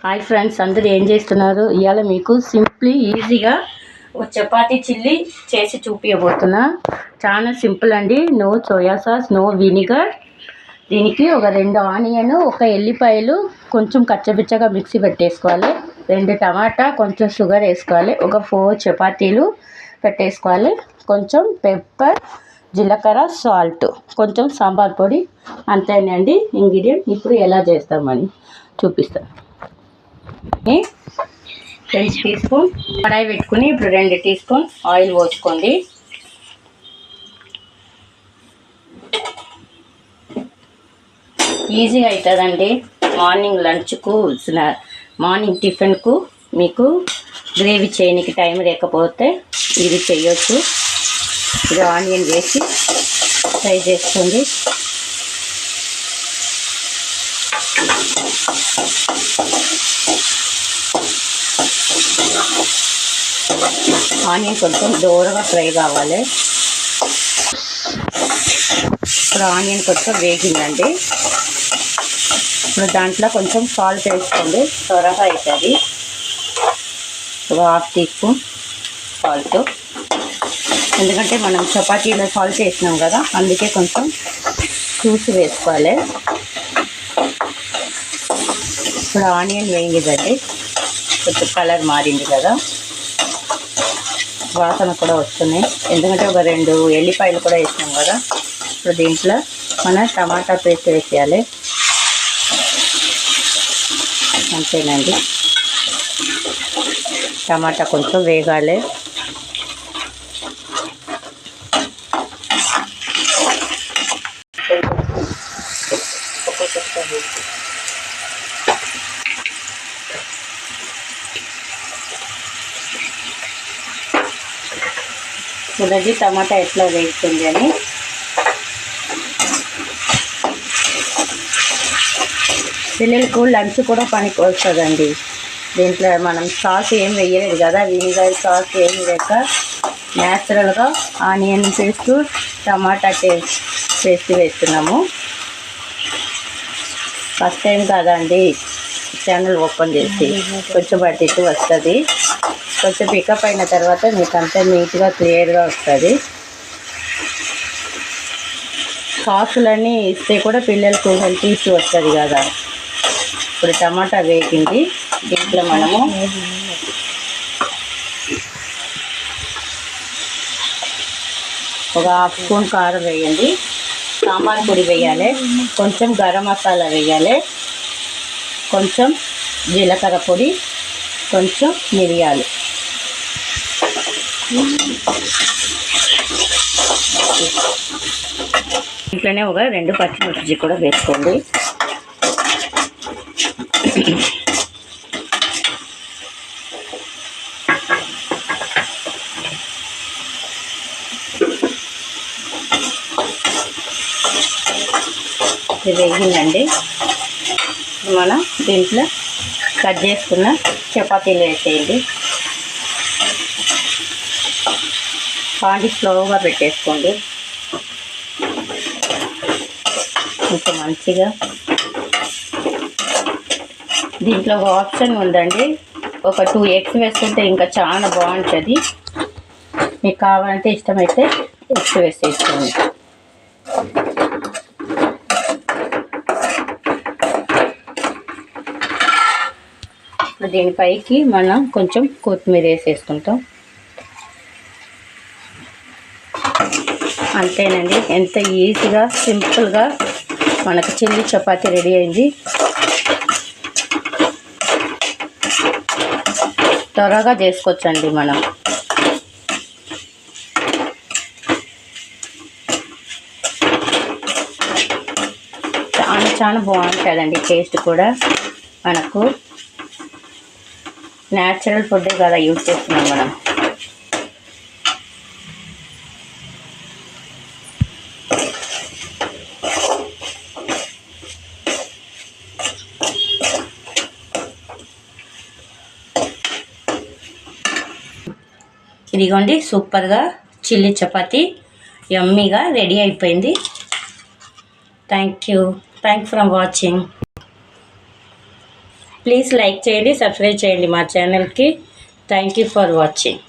Hi friends, అందరూ ఏం చేస్తున్నారు? ఇవాళ మీకు సింప్లీ ఈజీగా ఒక చపాతీ చిల్లీ చేసి చూపించబోతున్నా. చాలా సింపుల్ అండి. No soya sauce, no vinegar. దీనికి ఒక 2 ఆనియన్, ఒక ఎల్లిపాయలు కొంచెం కచ్చపిచ్చగా మిక్సీ పెట్టేసుకోవాలి. 2 టమాటా, కొంచెం షుగర్ వేసుకోవాలి. ఒక 4 చపాతీలు పెట్టేసుకోవాలి. కొంచెం పెప్పర్, జీలకర్ర, సాల్ట్, కొంచెం సాంబార్ పొడి. అంతేనండి ఇంగ్రీడియంట్. ఇప్పుడు ఎలా చేస్తామని చూపిస్తాను. 2 టీ స్పూన్ కడాయి పెట్టుకుని ఇప్పుడు 2 టీ స్పూన్ ఆయిల్ పోసుకోండి. ఈజీగా అవుతుందండి. మార్నింగ్ లంచ్కు, మార్నింగ్ టిఫిన్కు మీకు గ్రేవీ చేయడానికి టైం లేకపోతే ఇది చేయొచ్చు. ఇది ఆనియన్ వేసి ఫ్రై చేసుకోండి. ఆనియన్ కొంచెం దూరగా ఫ్రై కావాలి. ఇప్పుడు ఆనియన్ కొంచెం వేగిందండి. ఇప్పుడు దాంట్లో కొంచెం సాల్ట్ వేసుకోండి, త్వరగా అవుతుంది. ఒక 1/2 టీ స్పూన్ సాల్ట్, ఎందుకంటే మనం చపాతీలో సాల్ట్ వేసినాం కదా, అందుకే కొంచెం చూసి వేసుకోవాలి. ఇప్పుడు ఆనియన్ వేయిందండి, కొంచెం కలర్ మారింది కదా, వాసన కూడా వస్తున్నాయి. ఎందుకంటే ఒక 2 ఎల్లిపాయలు కూడా వేసినాం కదా. ఇప్పుడు దీంట్లో మన టమాటా పేస్ట్ వేసేయాలి. అంతేనండి. టమాటా కొంచెం వేగాలి. చూడండి టమాటా ఎట్లా వేస్తుంది అని. పిల్లలకు లంచ్ కూడా పనికి వస్తుందండి. దీంట్లో మనం సాస్ ఏం వేయలేదు కదా, వినిగర్ సాస్ ఏం లేక న్యాచురల్గా ఆనియన్ పేస్ట్, టమాటా పేస్ట్ వేస్తున్నాము. ఫస్ట్ టైం కాదండి ఛానల్ ఓపెన్ చేసి, కొంచెం అటు ఇటు వస్తుంది. కొంచెం పికప్ అయిన తర్వాత మీకు అంతా నీట్గా క్లియర్గా వస్తుంది. సాసులన్నీ ఇస్తే కూడా పిల్లలకు హెల్త్ ఇష్యూ వస్తుంది కదా. ఇప్పుడు టమాటా వేగింది. దీంట్లో మనము ఒక 1/2 స్పూన్ కారం వేయండి, సాంబార్ పొడి వేయాలి, కొంచెం గరం మసాలా వేయాలి, కొంచెం జీలకర్ర పొడి, కొంచెం మిరియాలు. ఇంట్లోనే ఒక 2 పచ్చిమిర్చి కూడా వేసుకోండి. ఇది వేగిందండి. మనం దీంట్లో కట్ చేసుకున్న చపాతీలు వేసేయండి. పాండి స్లోగా పెట్టేసుకోండి. కొంచెం మంచిగా దీంట్లో ఒక ఆప్షన్ ఉందండి, ఒక 2 ఎగ్స్ వేసుకుంటే ఇంకా చాలా బాగుంటుంది. మీకు కావాలంటే ఇష్టమైతే ఎగ్స్ వేసేసుకోండి. దీనిపైకి మనం కొంచెం కొత్తిమీర వేసేసుకుంటాం. అంతేనండి. ఎంత ఈజీగా సింపుల్గా మనకు చిల్లీ చపాతీ రెడీ అయింది. త్వరగా చేసుకోవచ్చండి మనం. చాలా చాలా బాగుంటుందండి. టేస్ట్ కూడా మనకు న్యాచురల్ ఫుడ్ కదా యూజ్ చేస్తున్నాం మనం. ఇదిగోండి సూపర్గా చిల్లీ చపాతీ యమ్మీగా రెడీ అయిపోయింది. Thanks for watching. Please like చేయండి, సబ్స్క్రైబ్ చేయండి మా ఛానల్కి. Thank you for watching.